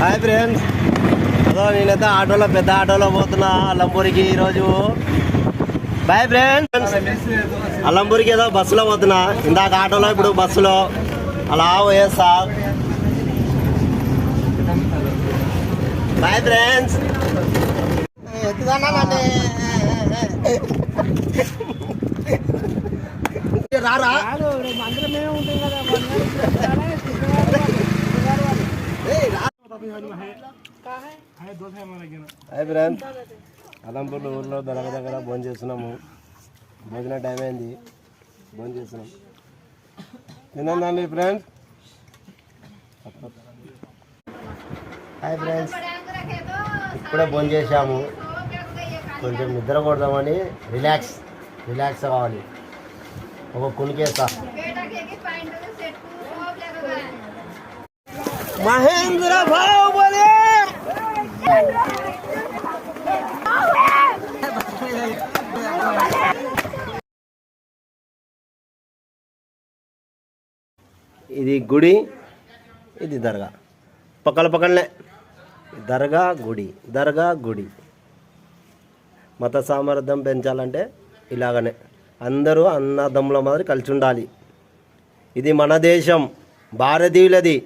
Hi friends, అదో నేనైతే ఆటోలో పెద్ద ఆటోలో పోతున్నా అల్లంపూరికి ఈరోజు. Bye friends. అల్లంపూరికి ఏదో బస్సులో పోతున్నా, ఇందాక ఆటోలో ఇప్పుడు బస్సులో అలా పోయేస్తా. Bye friends. రారా హాయ్ ఫ్రెండ్స్. అల్లంపూర్లో ఊర్లో దగ్గర భోజనం చేస్తున్నాము. భోజనం టైం అయింది, భోజనం చేస్తున్నాం. తినండి ఫ్రెండ్స్. హాయ్ ఫ్రెండ్స్, ఇప్పుడే భోజనం చేసాము. కొంచెం నిద్ర కొడదామని రిలాక్స్ కావాలి. ఒక కునికేస్తా. మహేంద్ర బాహుబలి. ఇది గుడి, ఇది దర్గా, పక్కనే దర్గా గుడి. మత సామర్థ్యం పెంచాలంటే ఇలాగనే అందరూ అన్నదమ్ముల మాదిరి కలిసి ఉండాలి. ఇది మన దేశం, భారతీయులది.